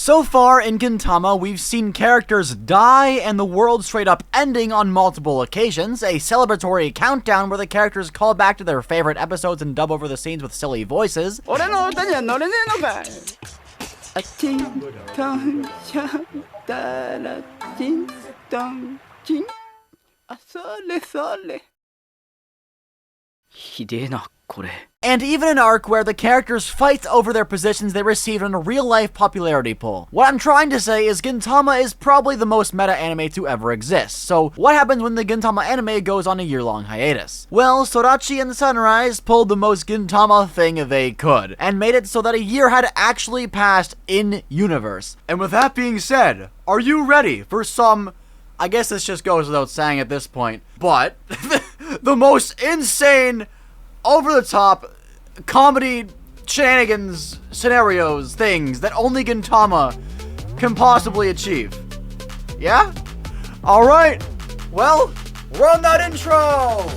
So far in Gintama, we've seen characters die and the world straight up ending on multiple occasions, a celebratory countdown where the characters call back to their favorite episodes and dub over the scenes with silly voices, and even an arc where the characters fight over their positions they received in a real-life popularity poll. What I'm trying to say is Gintama is probably the most meta anime to ever exist, so what happens when the Gintama anime goes on a year-long hiatus? Well, Sorachi and Sunrise pulled the most Gintama thing they could, and made it so that a year had actually passed in-universe. And with that being said, are you ready for some... I guess this just goes without saying at this point, but the most insane, over-the-top comedy shenanigans, scenarios, things that only Gintama can possibly achieve. Yeah? Alright, well, run that intro!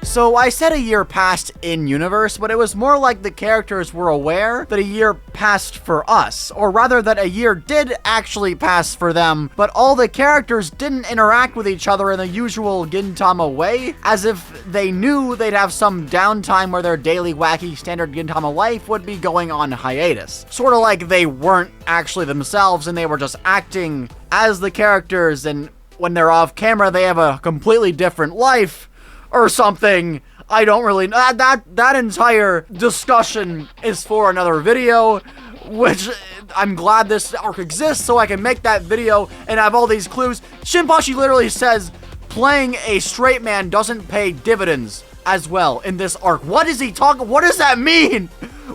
So I said a year passed in-universe, but it was more like the characters were aware that a year passed for us, or rather that a year did actually pass for them, but all the characters didn't interact with each other in the usual Gintama way, as if they knew they'd have some downtime where their daily wacky standard Gintama life would be going on hiatus. Sort of like they weren't actually themselves and they were just acting as the characters, and when they're off camera they have a completely different life, or something. I don't really know. That entire discussion is for another video, which I'm glad this arc exists so I can make that video and have all these clues. Shimpachi literally says playing a straight man doesn't pay dividends as well in this arc. What is he talking? What does that mean?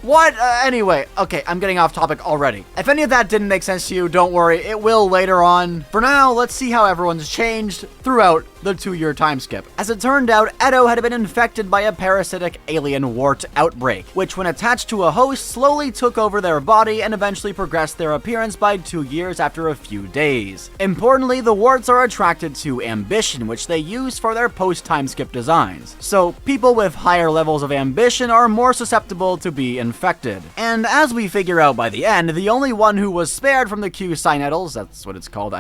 What? Anyway, okay, I'm getting off topic already. If any of that didn't make sense to you, don't worry, it will later on. For now, let's see how everyone's changed throughout the 2-year time skip. As it turned out, Edo had been infected by a parasitic alien wart outbreak, which when attached to a host slowly took over their body and eventually progressed their appearance by 2 years after a few days. Importantly, the warts are attracted to ambition, which they use for their post-time skip designs. So people with higher levels of ambition are more susceptible to be infected. And as we figure out by the end, the only one who was spared from the Q-Sign Nettles, that's what it's called,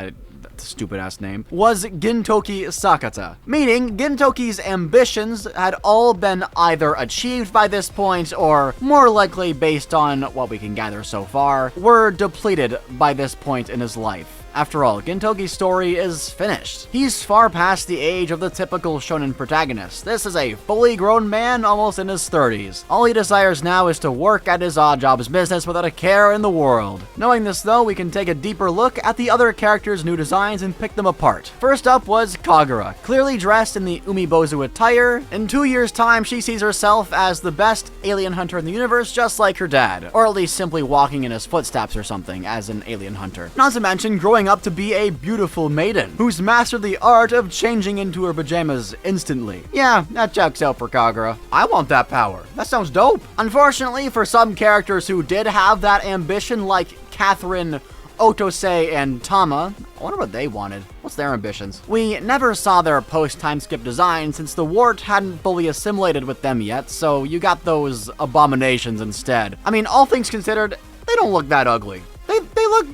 stupid ass name, was Gintoki Sakata. Meaning, Gintoki's ambitions had all been either achieved by this point, or more likely based on what we can gather so far, were depleted by this point in his life. After all, Gintoki's story is finished. He's far past the age of the typical shonen protagonist. This is a fully grown man, almost in his 30s. All he desires now is to work at his odd jobs business without a care in the world. Knowing this though, we can take a deeper look at the other characters' new designs and pick them apart. First up was Kagura, clearly dressed in the umibozu attire. In 2 years' time, she sees herself as the best alien hunter in the universe, just like her dad. Or at least simply walking in his footsteps or something as an alien hunter. Not to mention growing up to be a beautiful maiden, who's mastered the art of changing into her pajamas instantly. Yeah, that checks out for Kagura. I want that power. That sounds dope. Unfortunately, for some characters who did have that ambition, like Catherine, Otose, and Tama, I wonder what they wanted. What's their ambitions? We never saw their post-time skip design since the wart hadn't fully assimilated with them yet, so you got those abominations instead. I mean, all things considered, they don't look that ugly. They look...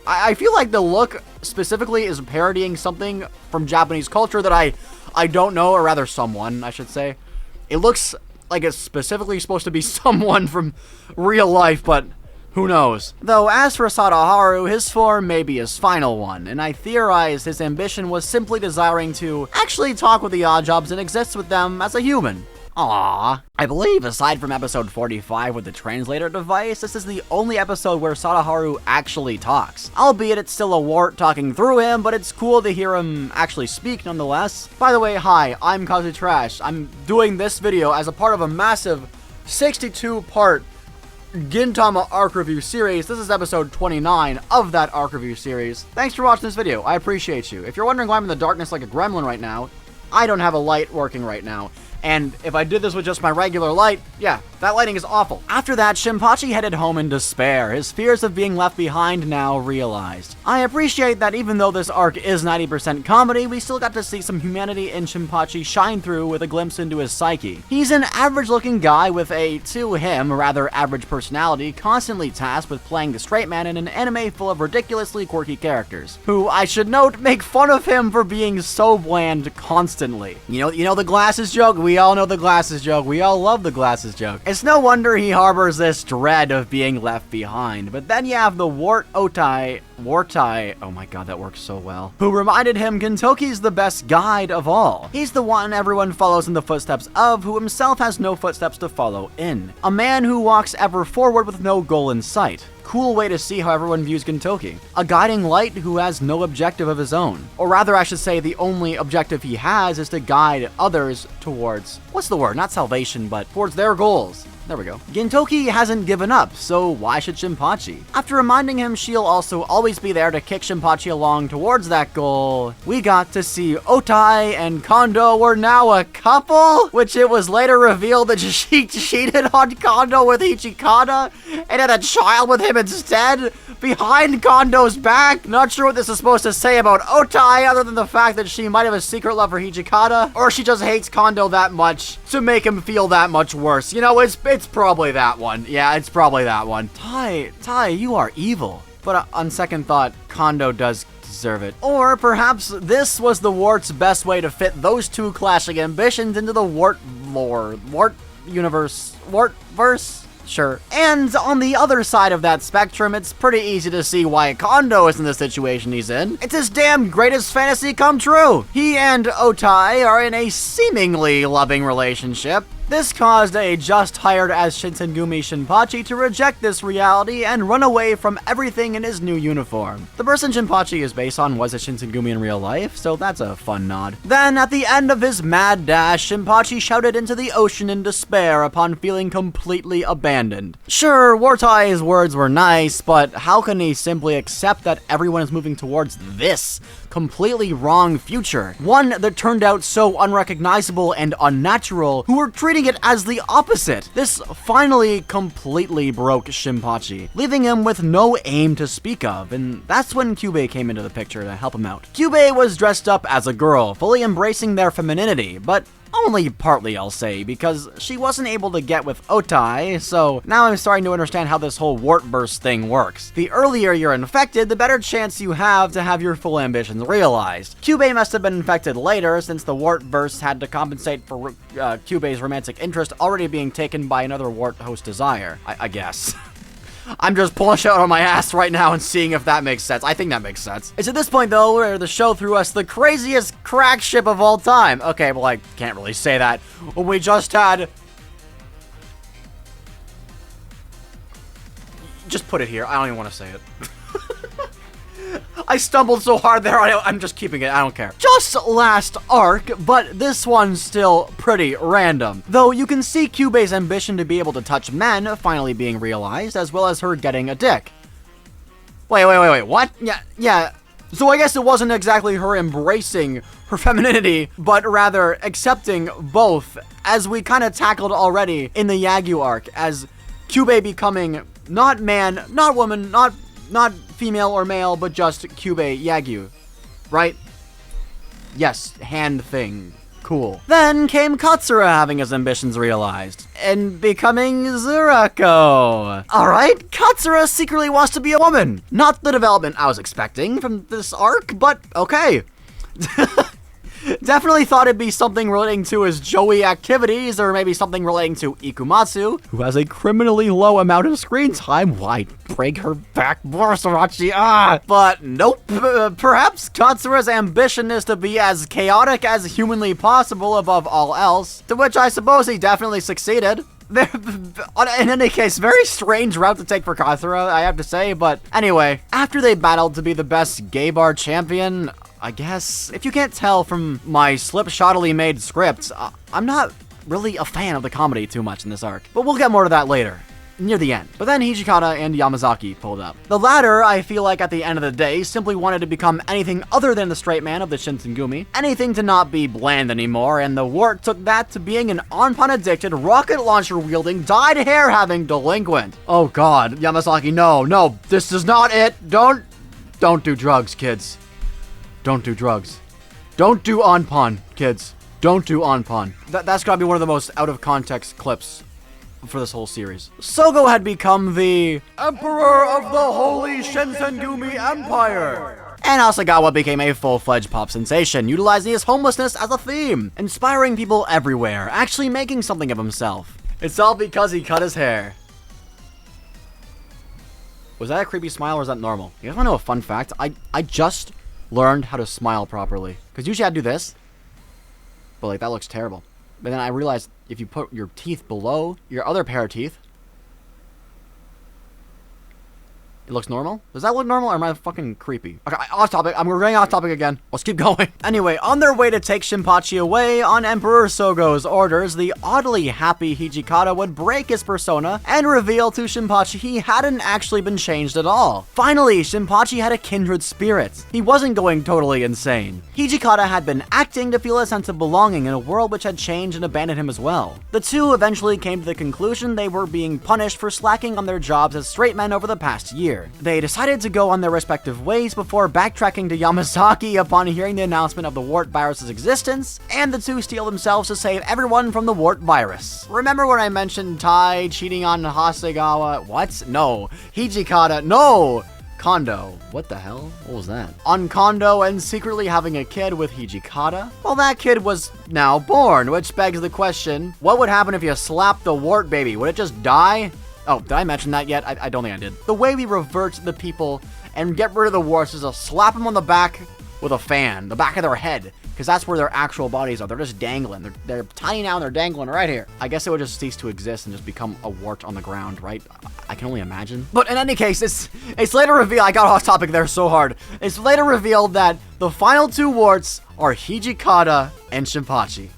I feel like the look specifically is parodying something from Japanese culture that I don't know, or rather someone, I should say. It looks like it's specifically supposed to be someone from real life, but who knows? Though, as for Sadaharu, his form may be his final one, and I theorize his ambition was simply desiring to actually talk with the Oddjobs and exist with them as a human. Aww. I believe, aside from episode 45 with the translator device, this is the only episode where Sadaharu actually talks. Albeit it's still a wart talking through him, but it's cool to hear him actually speak nonetheless. By the way, hi, I'm Kazu Trash. I'm doing this video as a part of a massive 62-part Gintama arc review series. This is episode 29 of that arc review series. Thanks for watching this video. I appreciate you. If you're wondering why I'm in the darkness like a gremlin right now, I don't have a light working right now. And if I did this with just my regular light, yeah, that lighting is awful. After that, Shimpachi headed home in despair, his fears of being left behind now realized. I appreciate that even though this arc is 90% comedy, we still got to see some humanity in Shimpachi shine through with a glimpse into his psyche. He's an average-looking guy with a, to him, rather average personality, constantly tasked with playing the straight man in an anime full of ridiculously quirky characters, who, I should note, make fun of him for being so bland constantly. You know the glasses joke? We all know the glasses joke. We all love the glasses joke. It's no wonder he harbors this dread of being left behind. But then you have the wartai, oh my god, that works so well, who reminded him Gintoki's the best guide of all. He's the one everyone follows in the footsteps of, who himself has no footsteps to follow in. A man who walks ever forward with no goal in sight. Cool way to see how everyone views Gintoki. A guiding light who has no objective of his own. Or rather, I should say the only objective he has is to guide others towards, what's the word? Not salvation, but towards their goals. There we go. Gintoki hasn't given up, so why should Shimpachi? After reminding him she'll also always be there to kick Shimpachi along towards that goal, we got to see Otai and Kondo were now a couple, which it was later revealed that she cheated on Kondo with Ichikata and had a child with him instead, behind Kondo's back. Not sure what this is supposed to say about Otai other than the fact that she might have a secret love for Hijikata, or she just hates Kondo that much to make him feel that much worse. You know, it's probably that one. Yeah, it's probably that one. Tai, you are evil. But on second thought, Kondo does deserve it. Or perhaps this was the Wart's best way to fit those two clashing ambitions into the Wart lore. Wart universe. Wartverse? Sure. And on the other side of that spectrum, it's pretty easy to see why Kondo is in the situation he's in. It's his damn greatest fantasy come true. He and Otai are in a seemingly loving relationship. This caused a just hired as Shinsengumi Shinpachi to reject this reality and run away from everything in his new uniform. The person Shimpachi is based on was a Shinsengumi in real life, so that's a fun nod. Then, at the end of his mad dash, Shimpachi shouted into the ocean in despair upon feeling completely abandoned. Sure, Wartai's words were nice, but how can he simply accept that everyone is moving towards this completely wrong future? One that turned out so unrecognizable and unnatural, who were treating it as the opposite. This finally completely broke Shimpachi, leaving him with no aim to speak of, and that's when Kyubei came into the picture to help him out. Kyubei was dressed up as a girl, fully embracing their femininity, but only partly, I'll say, because she wasn't able to get with Otai, so now I'm starting to understand how this whole wart burst thing works. The earlier you're infected, the better chance you have to have your full ambitions realized. Kyubei must have been infected later, since the wart burst had to compensate for Kyubei's romantic interest already being taken by another wart host desire, I guess. I'm just pulling shit out of my ass right now and seeing if that makes sense. I think that makes sense. It's at this point, though, where the show threw us the craziest crack ship of all time. Okay, well, I can't really say that when we just had... Just put it here. I don't even want to say it. I stumbled so hard there, I'm just keeping it, I don't care. Just last arc, but this one's still pretty random. Though you can see Kyubei's ambition to be able to touch men finally being realized, as well as her getting a dick. Wait, what? Yeah. So I guess it wasn't exactly her embracing her femininity, but rather accepting both, as we kind of tackled already in the Yagyu arc, as Kyubei becoming not man, not woman, not female or male, but just Kyubei Yagyu, right? Yes, hand thing. Cool. Then came Katsura having his ambitions realized, and becoming Zurako. Alright, Katsura secretly wants to be a woman. Not the development I was expecting from this arc, but okay. Definitely thought it'd be something relating to his Joey activities, or maybe something relating to Ikumatsu, who has a criminally low amount of screen time. Why break her back more, Sorachi? But nope. Perhaps Katsura's ambition is to be as chaotic as humanly possible above all else, to which I suppose he definitely succeeded. In any case, very strange route to take for Katsura, I have to say, but anyway, after they battled to be the best gay bar champion, I guess, if you can't tell from my slipshottily made scripts, I'm not really a fan of the comedy too much in this arc, but we'll get more to that later. near the end. But then Hijikata and Yamazaki pulled up. The latter, I feel like at the end of the day, simply wanted to become anything other than the straight man of the Shinsengumi, anything to not be bland anymore, and the wart took that to being an onpun-addicted, rocket launcher-wielding, dyed hair-having delinquent. Oh god, Yamazaki, no, this is not it. Don't do drugs, kids. Don't do drugs. Don't do onpun, kids. Don't do onpun. That's gotta be one of the most out-of-context clips for this whole series. Sogo had become the Emperor of the Holy Shinsengumi Empire. And Asagawa became a full-fledged pop sensation, utilizing his homelessness as a theme, inspiring people everywhere, actually making something of himself. It's all because he cut his hair. Was that a creepy smile or is that normal? You guys wanna know a fun fact? I just learned how to smile properly. Because usually I do this, but like that looks terrible. But then I realized if you put your teeth below your other pair of teeth, it looks normal? Does that look normal or am I fucking creepy? Okay, off topic. We're getting off topic again. Let's keep going. Anyway, on their way to take Shimpachi away on Emperor Sogo's orders, the oddly happy Hijikata would break his persona and reveal to Shimpachi he hadn't actually been changed at all. Finally, Shimpachi had a kindred spirit. He wasn't going totally insane. Hijikata had been acting to feel a sense of belonging in a world which had changed and abandoned him as well. The two eventually came to the conclusion they were being punished for slacking on their jobs as straight men over the past year. They decided to go on their respective ways before backtracking to Yamazaki upon hearing the announcement of the wart virus's existence, and the two steel themselves to save everyone from the wart virus. Remember when I mentioned Tai cheating on Hasegawa? What? No. Hijikata. No! Kondo. What the hell? What was that? On Kondo and secretly having a kid with Hijikata? Well, that kid was now born, which begs the question, what would happen if you slapped the wart baby? Would it just die? Oh, did I mention that yet? I don't think I did. The way we revert the people and get rid of the warts is to slap them on the back with a fan, the back of their head, because that's where their actual bodies are. They're just dangling. They're tiny now and they're dangling right here. I guess it would just cease to exist and just become a wart on the ground, right? I can only imagine. But in any case, it's later revealed, I got off topic there so hard. It's later revealed that the final two warts are Hijikata and Shimpachi.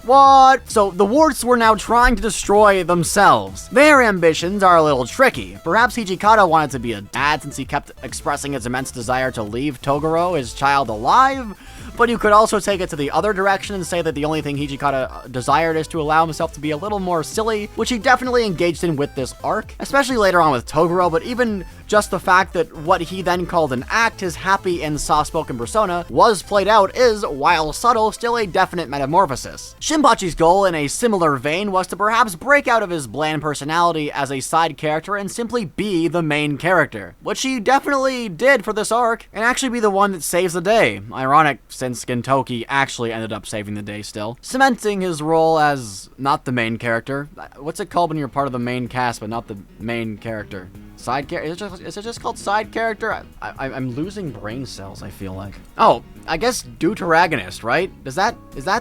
What? So the warts were now trying to destroy themselves. Their ambitions are a little tricky. Perhaps Hijikata wanted to be a dad since he kept expressing his immense desire to leave Toguro, his child, alive. But you could also take it to the other direction and say that the only thing Hijikata desired is to allow himself to be a little more silly, which he definitely engaged in with this arc, especially later on with Toguro, but even just the fact that what he then called an act, his happy and soft-spoken persona, was played out is, while subtle, still a definite metamorphosis. Shimpachi's goal, in a similar vein, was to perhaps break out of his bland personality as a side character and simply be the main character, which he definitely did for this arc, and actually be the one that saves the day. Ironic, since Gintoki actually ended up saving the day still, cementing his role as not the main character. What's it called when you're part of the main cast but not the main character? Side character? Is it just called side character? I'm losing brain cells, I feel like. Oh, I guess deuteragonist, right? Is that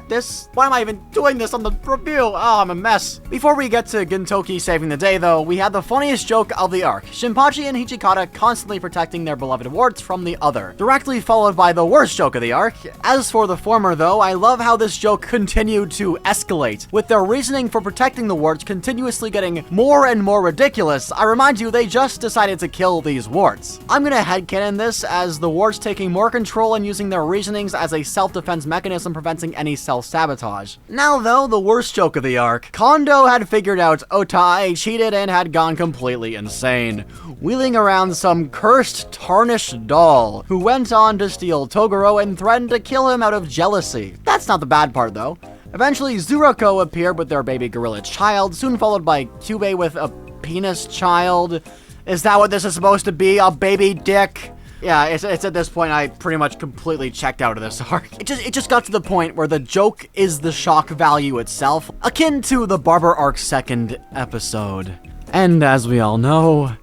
this? Why am I even doing this on the review? Oh, I'm a mess. Before we get to Gintoki saving the day, though, we had the funniest joke of the arc. Shimpachi and Hijikata constantly protecting their beloved warts from the other, directly followed by the worst joke of the arc. As for the former, though, I love how this joke continued to escalate, with their reasoning for protecting the warts continuously getting more and more ridiculous. I remind you, they just decided to kill these warts. I'm gonna headcanon this as the warts taking more control and using their reasonings as a self-defense mechanism preventing any self-sabotage. Now though, the worst joke of the arc. Kondo had figured out Otai cheated and had gone completely insane, wheeling around some cursed, tarnished doll, who went on to steal Toguro and threatened to kill him out of jealousy. That's not the bad part though. Eventually, Zurako appeared with their baby gorilla child, soon followed by Kyubei with a penis child. Is that what this is supposed to be? A baby dick? Yeah, it's at this point I pretty much completely checked out of this arc. It just got to the point where the joke is the shock value itself, akin to the Barber arc's second episode. And as we all know,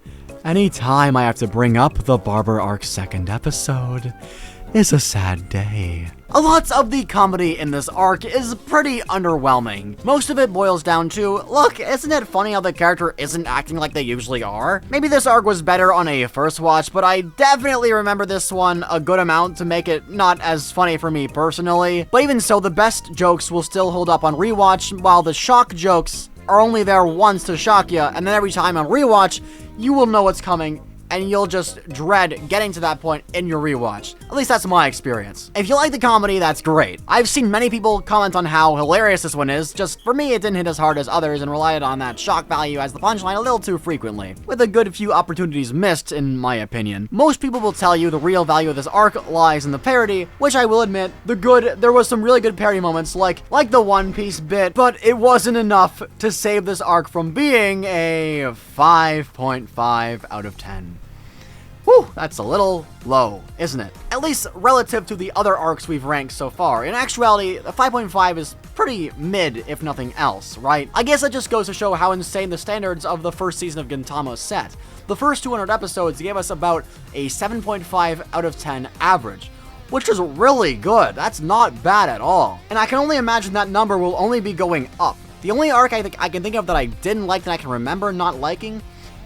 anytime I have to bring up the Barber arc's second episode is a sad day. A lot of the comedy in this arc is pretty underwhelming. Most of it boils down to, look, isn't it funny how the character isn't acting like they usually are? Maybe this arc was better on a first watch, but I definitely remember this one a good amount to make it not as funny for me personally. But even so, the best jokes will still hold up on rewatch, while the shock jokes are only there once to shock you, and then every time on rewatch, you will know what's coming, and you'll just dread getting to that point in your rewatch. At least that's my experience. If you like the comedy, that's great. I've seen many people comment on how hilarious this one is. Just for me, it didn't hit as hard as others and relied on that shock value as the punchline a little too frequently, with a good few opportunities missed, in my opinion. Most people will tell you the real value of this arc lies in the parody, which I will admit, there was some really good parody moments, like the One Piece bit, but it wasn't enough to save this arc from being a 5.5 out of 10. Whew, that's a little low, isn't it? At least relative to the other arcs we've ranked so far. In actuality, the 5.5 is pretty mid, if nothing else, right? I guess that just goes to show how insane the standards of the first season of Gintama set. The first 200 episodes gave us about a 7.5 out of 10 average, which is really good. That's not bad at all. And I can only imagine that number will only be going up. The only arc I can think of that I didn't like that I can remember not liking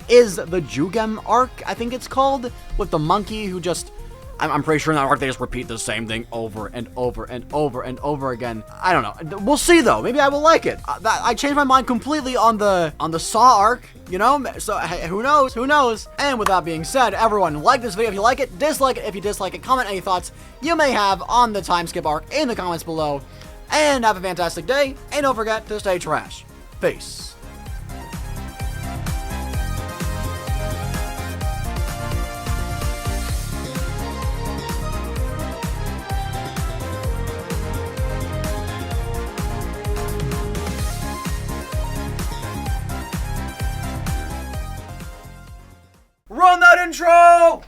is the Jugem arc, I think it's called, with the monkey who just, I'm pretty sure in that arc they just repeat the same thing over and over and over and over again. I don't know. We'll see though. Maybe I will like it. I changed my mind completely on the Saw arc, you know? So hey, who knows? Who knows? And with that being said, everyone, like this video if you like it, dislike it if you dislike it, comment any thoughts you may have on the time skip arc in the comments below, and have a fantastic day, and don't forget to stay trash. Peace. Run that intro!